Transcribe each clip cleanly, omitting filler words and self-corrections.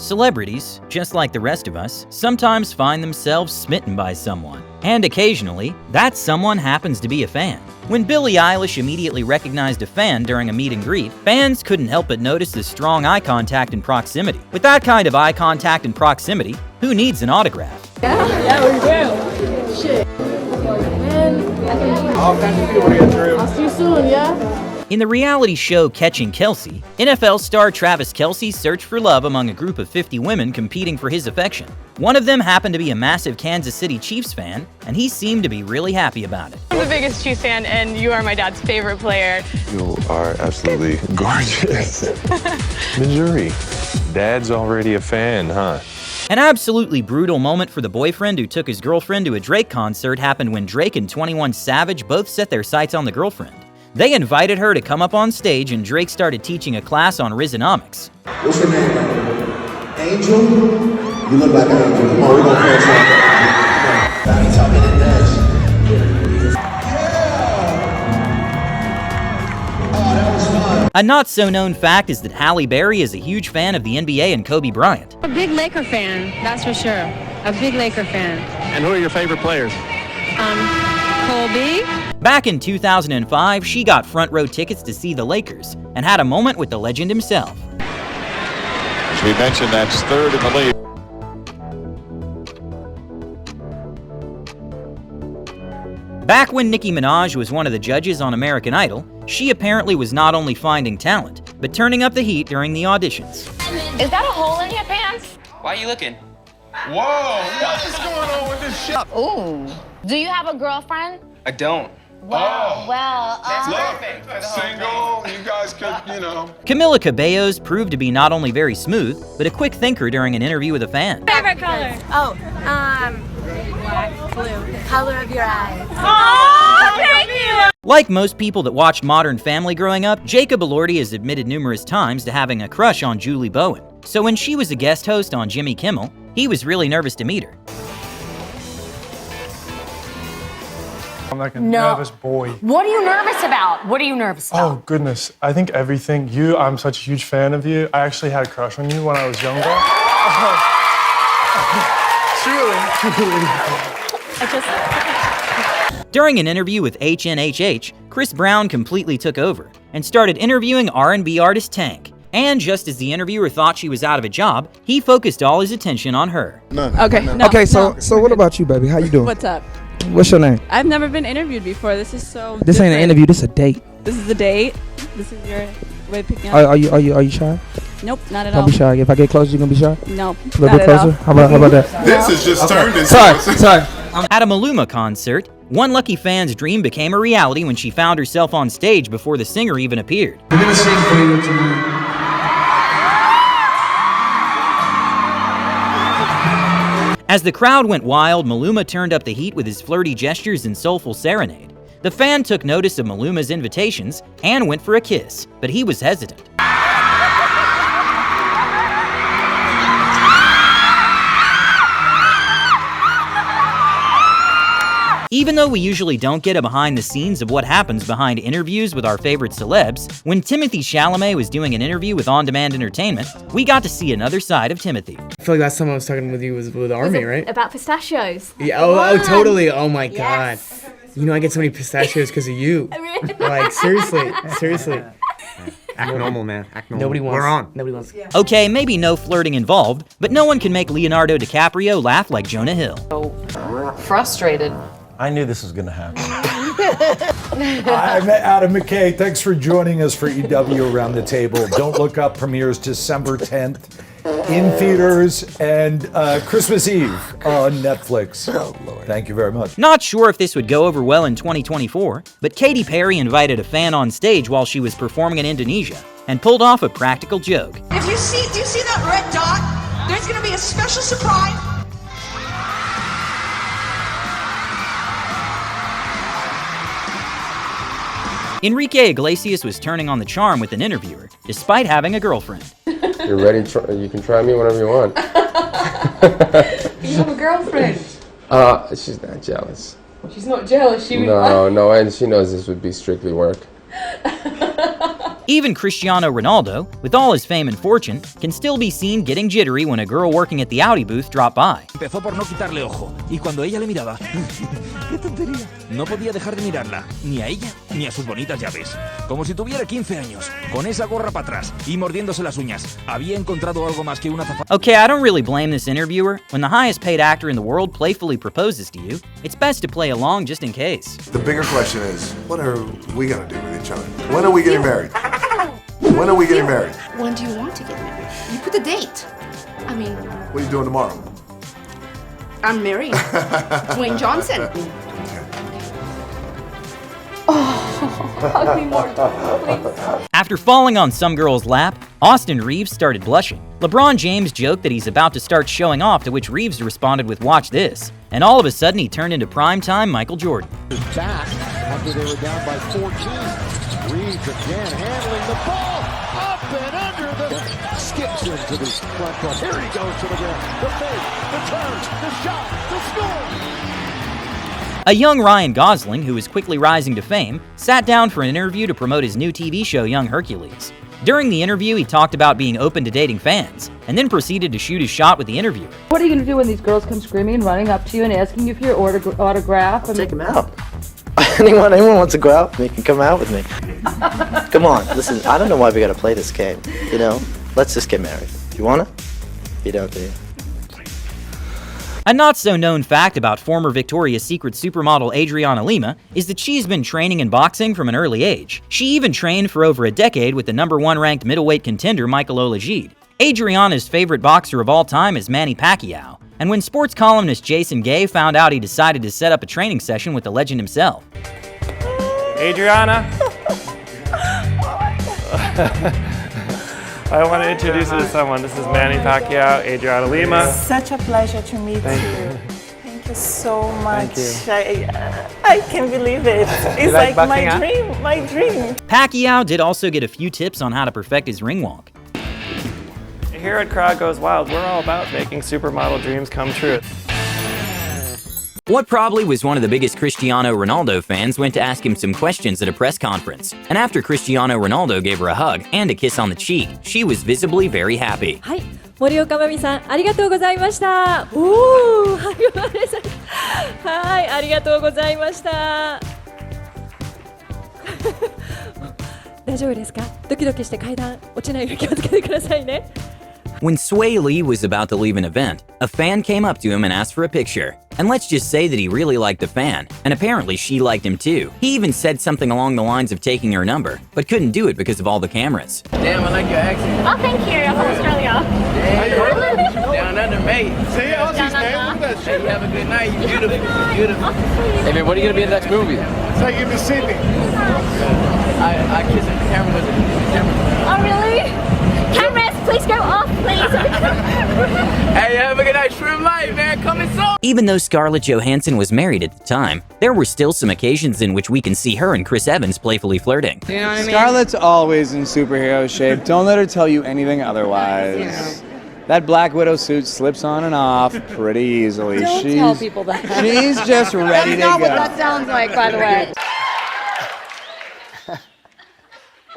Celebrities, just like the rest of us, sometimes find themselves smitten by someone. And occasionally, that someone happens to be a fan. When Billie Eilish immediately recognized a fan during a meet and greet, fans couldn't help but notice the strong eye contact and proximity. With that kind of eye contact and proximity, who needs an autograph? Yeah, we do. Shit. All kinds of people to get through. I'll see you soon, yeah? In the reality show Catching Kelsey, NFL star Travis Kelce searched for love among a group of 50 women competing for his affection. One of them happened to be a massive Kansas City Chiefs fan, and he seemed to be really happy about it. I'm the biggest Chiefs fan, and you are my dad's favorite player. You are absolutely gorgeous. Missouri. Dad's already a fan, huh? An absolutely brutal moment for the boyfriend who took his girlfriend to a Drake concert happened when Drake and 21 Savage both set their sights on the girlfriend. They invited her to come up on stage and Drake started teaching a class on Rizonomics. What's your name? Angel? You look like an angel. Come on, we're gonna finish up. Come on. Tell me the next. Oh, that was fun. A not-so-known fact is that Halle Berry is a huge fan of the NBA and Kobe Bryant. A big Laker fan, that's for sure. A big Laker fan. And who are your favorite players? Kobe. Back in 2005, she got front row tickets to see the Lakers and had a moment with the legend himself. As we mentioned, that's third in the league. Back when Nicki Minaj was one of the judges on American Idol, she apparently was not only finding talent, but turning up the heat during the auditions. Is that a hole in your pants? Why are you looking? Whoa, what is going on with this shit? Ooh. Do you have a girlfriend? I don't. Single, you guys could, you know. Camila Cabello's proved to be not only very smooth, but a quick thinker during an interview with a fan. Favorite color? Black, blue. The color of your eyes. Oh, thank you! Like most people that watched Modern Family growing up, Jacob Elordi has admitted numerous times to having a crush on Julie Bowen. So when she was a guest host on Jimmy Kimmel, he was really nervous to meet her. I'm like a nervous boy. What are you nervous about? What are you nervous about? Oh, goodness. I think everything. I'm such a huge fan of you. I actually had a crush on you when I was younger. Truly. During an interview with HNHH, Chris Brown completely took over and started interviewing R&B artist Tank. And just as the interviewer thought she was out of a job, he focused all his attention on her. Okay, so what about you, baby? How you doing? What's up? What's your name? I've never been interviewed before. This is so This different. ain't an interview, this a date. This is a date. This is your way of picking up. Are you shy? Nope, not at all. Don't be shy. If I get closer, you gonna be shy? Nope, A little not bit at all. closer? How about that? This has just turned into Sorry. At a Maluma concert, one lucky fan's dream became a reality when she found herself on stage before the singer even appeared. We're gonna sing for you tonight. As the crowd went wild, Maluma turned up the heat with his flirty gestures and soulful serenade. The fan took notice of Maluma's invitations and went for a kiss, but he was hesitant. Even though we usually don't get a behind the scenes of what happens behind interviews with our favorite celebs, when Timothée Chalamet was doing an interview with On Demand Entertainment, we got to see another side of Timothy. I feel like last time I was talking with you was with Army, right? About pistachios. Yeah, oh, totally. Oh my Yes. God. You know I get so many pistachios because of you. Like, seriously. Act normal, man. Act normal. Nobody wants. We're on. Nobody wants. Okay, maybe no flirting involved, but no one can make Leonardo DiCaprio laugh like Jonah Hill. Frustrated. I knew this was going to happen. I'm Adam McKay. Thanks for joining us for EW Around the Table. Don't Look Up premieres December 10th in theaters and Christmas Eve on Netflix. Oh, Lord. Thank you very much. Not sure if this would go over well in 2024, but Katy Perry invited a fan on stage while she was performing in Indonesia and pulled off a practical joke. Do you see that red dot? There's going to be a special surprise. Enrique Iglesias was turning on the charm with an interviewer, despite having a girlfriend. You're ready, you can try me whenever you want. You have a girlfriend. She's not jealous. She's not jealous. No, and she knows this would be strictly work. Even Cristiano Ronaldo, with all his fame and fortune, can still be seen getting jittery when a girl working at the Audi booth dropped by. Empezó por no quitarle ojo, y cuando ella le miraba, ¡qué tontería! No podía dejar de mirarla, ni a ella, ni a sus bonitas llaves. Como si tuviera 15 años, con esa gorra para atrás y mordiéndose las uñas. Había encontrado algo más que una zapata. Okay, I don't really blame this interviewer. When the highest paid actor in the world playfully proposes to you, it's best to play along just in case. The bigger question is, what are we gonna do with each other? When are we getting married? When are we getting married? When do you want to get married? You put a date. I mean, What are you doing tomorrow? I'm marrying Dwayne Johnson. Hug me more, please. After falling on some girl's lap, Austin Reeves started blushing. LeBron James joked that he's about to start showing off, to which Reeves responded with "Watch this." And all of a sudden he turned into primetime Michael Jordan. Back after they were down by 14. Reeves again handling the ball up and under the skips into the front court. Here he goes to the rim. The fake, the turn, the shot, the score. A young Ryan Gosling, who is quickly rising to fame, sat down for an interview to promote his new TV show Young Hercules. During the interview, he talked about being open to dating fans, and then proceeded to shoot his shot with the interviewer. What are you going to do when these girls come screaming and running up to you and asking you for your autograph? Take them out. Anyone wants to go out with me can come out with me. Come on, listen, I don't know why we gotta play this game, you know? Let's just get married. You wanna? You don't, do you? A not-so-known fact about former Victoria's Secret supermodel Adriana Lima is that she's been training in boxing from an early age. She even trained for over a decade with the #1 ranked middleweight contender Michael Olajide. Adriana's favorite boxer of all time is Manny Pacquiao, and when sports columnist Jason Gay found out, he decided to set up a training session with the legend himself. Adriana. I want to introduce you to someone. This is Manny Pacquiao, Adriana Lima. Such a pleasure to meet Thank you. Thank you so much. Thank you. I can't believe it. It's like my dream, my dream. Pacquiao did also get a few tips on how to perfect his ring walk. Here at Crowd Goes Wild, we're all about making supermodel dreams come true. What probably was one of the biggest Cristiano Ronaldo fans went to ask him some questions at a press conference. And after Cristiano Ronaldo gave her a hug and a kiss on the cheek, she was visibly very happy. はい、森岡真美さん、ありがとうございました。おー、はい、ありがとうございました。大丈夫ですか？ドキドキして階段落ちないように気をつけてくださいね。When Sway Lee was about to leave an event, a fan came up to him and asked for a picture. And let's just say that he really liked the fan, and apparently she liked him too. He even said something along the lines of taking her number, but couldn't do it because of all the cameras. Damn, I like your accent. Oh, thank you. I'm from Australia. Yeah. Down under, mate. See, Aussie's man, look at that shit. Hey, you have a good night. You're beautiful. You're beautiful. Hey man, when are you gonna be in the next movie? Take you to Sydney. I kiss the camera with the camera. Oh, really? Cameras, please go off, please. Hey, have a good night. Shrimp life, man. Coming soon. Even though Scarlett Johansson was married at the time, there were still some occasions in which we can see her and Chris Evans playfully flirting. You know what I mean? Scarlett's always in superhero shape. Don't let her tell you anything otherwise. Yeah. That Black Widow suit slips on and off pretty easily. Don't tell people that. She's just ready to go. That's not what that sounds like, by the way.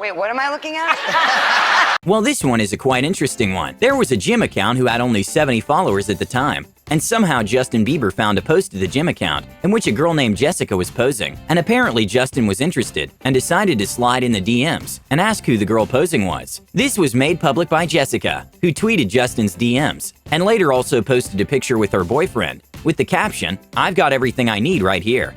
Wait, what am I looking at? Well, this one is a quite interesting one. There was a gym account who had only 70 followers at the time, and somehow Justin Bieber found a post to the gym account in which a girl named Jessica was posing, and apparently Justin was interested and decided to slide in the DMs and ask who the girl posing was. This was made public by Jessica, who tweeted Justin's DMs, and later also posted a picture with her boyfriend, with the caption, "I've got everything I need right here."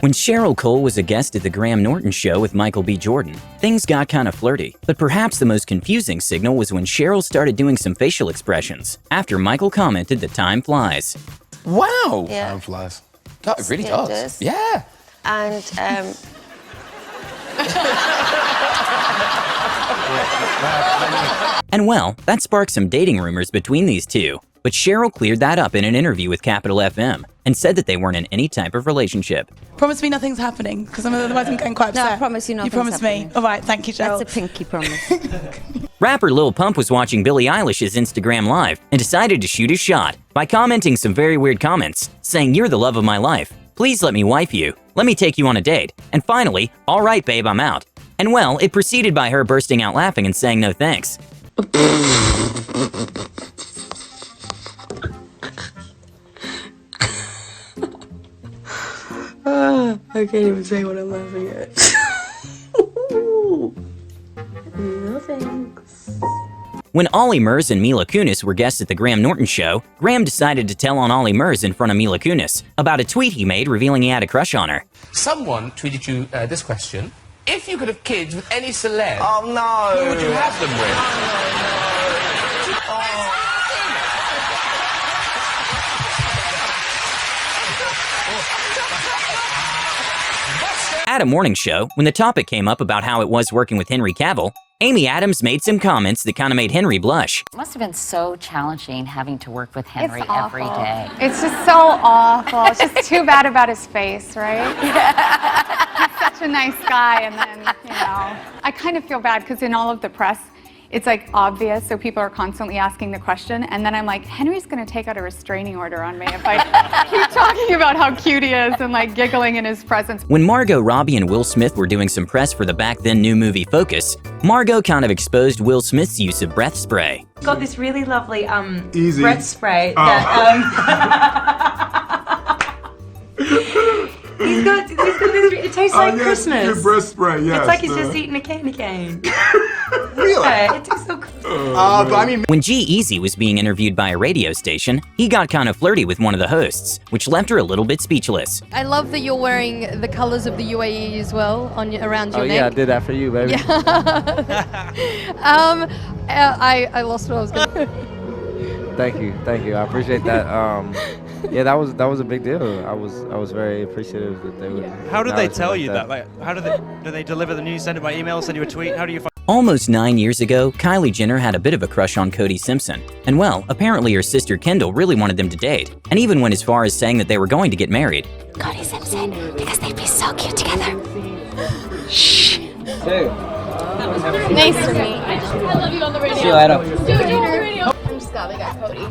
When Cheryl Cole was a guest at the Graham Norton show with Michael B. Jordan, things got kind of flirty. But perhaps the most confusing signal was when Cheryl started doing some facial expressions after Michael commented that time flies. Wow! Yeah. Time flies. God, it really It does. does. Yeah. And And well, that sparked some dating rumors between these two. But Cheryl cleared that up in an interview with Capital FM and said that they weren't in any type of relationship. Promise me nothing's happening, because otherwise I'm getting quite upset. No, I promise you nothing's You promise happening. me? All right, thank you, Cheryl. That's a pinky promise. Rapper Lil Pump was watching Billie Eilish's Instagram Live and decided to shoot his shot by commenting some very weird comments, saying, "You're the love of my life. Please let me wife you. Let me take you on a date. And finally, all right, babe, I'm out." And well, it proceeded by her bursting out laughing and saying no thanks. I can't even say what I'm laughing at. No thanks. When Ollie Murs and Mila Kunis were guests at the Graham Norton show, Graham decided to tell on Ollie Murs in front of Mila Kunis about a tweet he made revealing he had a crush on her. Someone tweeted you this question. If you could have kids with any celeb, Oh no! who would you have them with? At a morning show, when the topic came up about how it was working with Henry Cavill, Amy Adams made some comments that kind of made Henry blush. It must have been so challenging having to work with Henry every day. It's just so awful. It's just too bad about his face, right? He's such a nice guy, and then, you know, I kind of feel bad because in all of the press, it's like obvious, so people are constantly asking the question, and then I'm like, Henry's gonna take out a restraining order on me if I keep talking about how cute he is and like giggling in his presence. When Margot Robbie and Will Smith were doing some press for the back then new movie Focus, Margot kind of exposed Will Smith's use of breath spray. Got this really lovely Easy. breath spray Oh. that he's got this, it tastes like yes, Christmas. your breath spray, yes. It's like he's just eating a candy cane. Really? Yeah, it tastes so good. But I mean, When G-Eazy was being interviewed by a radio station, he got kind of flirty with one of the hosts, which left her a little bit speechless. I love that you're wearing the colors of the UAE as well on around your neck. Oh yeah, I did that for you, baby. Yeah. I lost what I was going to. Thank you. I appreciate that. Yeah, that was a big deal. I was very appreciative that they would. How did they acknowledge me tell like you that? that? Like, how do they deliver the news? Send it by email? Send you a tweet? How do you find? Almost 9 years ago, Kylie Jenner had a bit of a crush on Cody Simpson. And well, apparently her sister Kendall really wanted them to date, and even went as far as saying that they were going to get married. Cody Simpson, because they'd be so cute together. Shh. Nice to meet you. I love you on the radio. See you later. Dude, you're on the radio. I'm just glad we got Cody.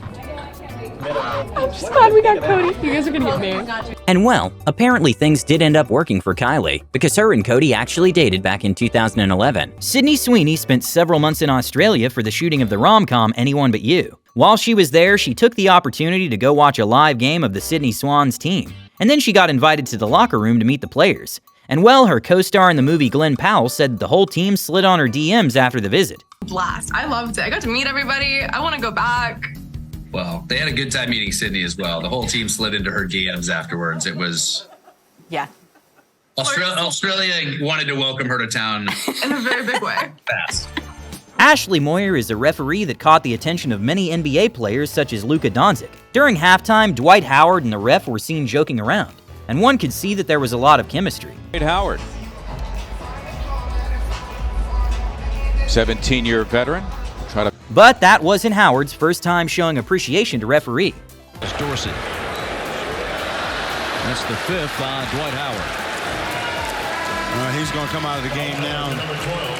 I'm just glad we got Cody. You guys are gonna get married. And well, apparently things did end up working for Kylie, because her and Cody actually dated back in 2011. Sydney Sweeney spent several months in Australia for the shooting of the rom-com Anyone But You. While she was there, she took the opportunity to go watch a live game of the Sydney Swans team. And then she got invited to the locker room to meet the players. And well, her co-star in the movie Glenn Powell said that the whole team slid on her DMs after the visit. Blast. I loved it. I got to meet everybody. I want to go back. Well, they had a good time meeting Sydney as well. The whole team slid into her DMs afterwards. It was... Yeah. Australia wanted to welcome her to town. In a very big way. Fast. Ashley Moyer is a referee that caught the attention of many NBA players such as Luka Doncic. During halftime, Dwight Howard and the ref were seen joking around, and one could see that there was a lot of chemistry. Dwight Howard, 17-year veteran. But that wasn't Howard's first time showing appreciation to referee. It's Dorsey. That's the fifth on Dwight Howard. He's going to come out of the game now.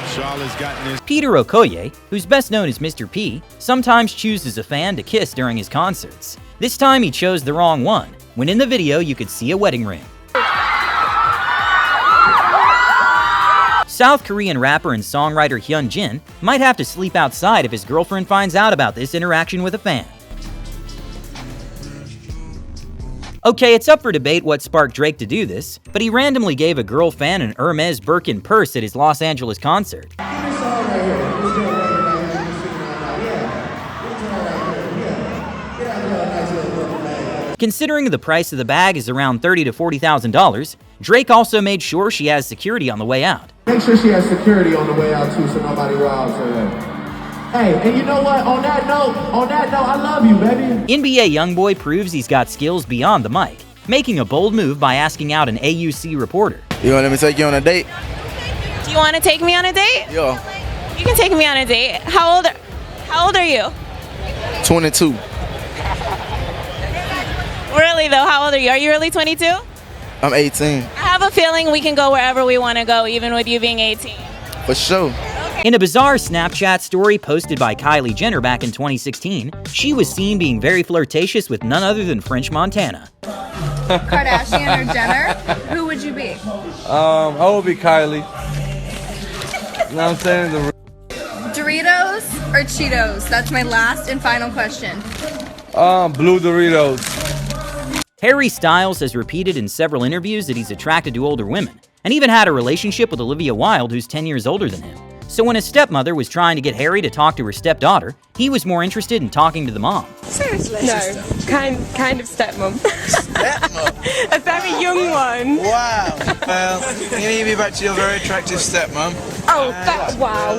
Charlotte's gotten this. Peter Okoye, who's best known as Mr. P, sometimes chooses a fan to kiss during his concerts. This time he chose the wrong one, when in the video you could see a wedding ring. South Korean rapper and songwriter Hyun Jin might have to sleep outside if his girlfriend finds out about this interaction with a fan. Okay, it's up for debate what sparked Drake to do this, but he randomly gave a girl fan an Hermes Birkin purse at his Los Angeles concert. Considering the price of the bag is around $30,000 to $40,000, Drake also made sure she has security on the way out. Make sure she has security on the way out too, so nobody robs her. Hey, and you know what? On that note, I love you, baby. NBA YoungBoy proves he's got skills beyond the mic, making a bold move by asking out an AUC reporter. You want me to take you on a date? Do you want to take me on a date? Yeah. You can take me on a date. How old are you? 22. Really though, how old are you? Are you really 22? I'm 18. I have a feeling we can go wherever we want to go, even with you being 18. For sure. In a bizarre Snapchat story posted by Kylie Jenner back in 2016, she was seen being very flirtatious with none other than French Montana. Kardashian or Jenner? Who would you be? I would be Kylie. No, I'm saying the Doritos or Cheetos? That's my last and final question. blue Doritos. Harry Styles has repeated in several interviews that he's attracted to older women, and even had a relationship with Olivia Wilde, who's 10 years older than him. So when his stepmother was trying to get Harry to talk to her stepdaughter, he was more interested in talking to the mom. Seriously? No, kind of stepmom. Stepmom? A very young one. Wow. Well, I'm gonna give you back to your very attractive stepmom. Oh, wow.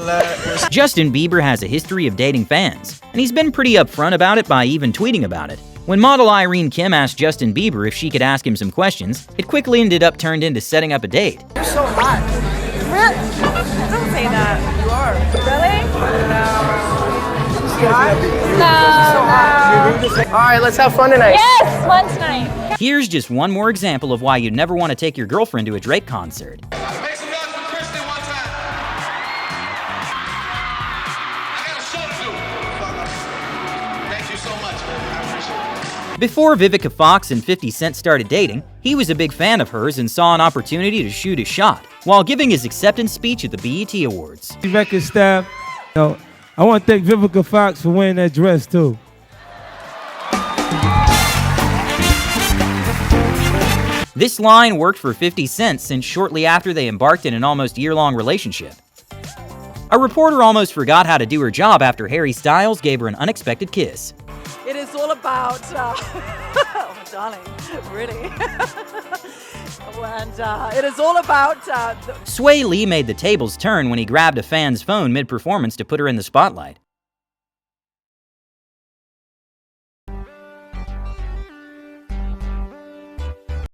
Justin Bieber has a history of dating fans, and he's been pretty upfront about it by even tweeting about it. When model Irene Kim asked Justin Bieber if she could ask him some questions, it quickly ended up turned into setting up a date. You're so hot. Really? Don't say that. You are. Really? No. All right, let's have fun tonight. Yes, fun tonight. Here's just one more example of why you'd never want to take your girlfriend to a Drake concert. Before Vivica Fox and 50 Cent started dating, he was a big fan of hers and saw an opportunity to shoot his shot while giving his acceptance speech at the BET Awards. Record staff, I want to thank Vivica Fox for wearing that dress too. This line worked for 50 Cent since shortly after they embarked in an almost year-long relationship. A reporter almost forgot how to do her job after Harry Styles gave her an unexpected kiss. It is all about, oh, darling, really. And it is all about... Sway Lee made the tables turn when he grabbed a fan's phone mid-performance to put her in the spotlight.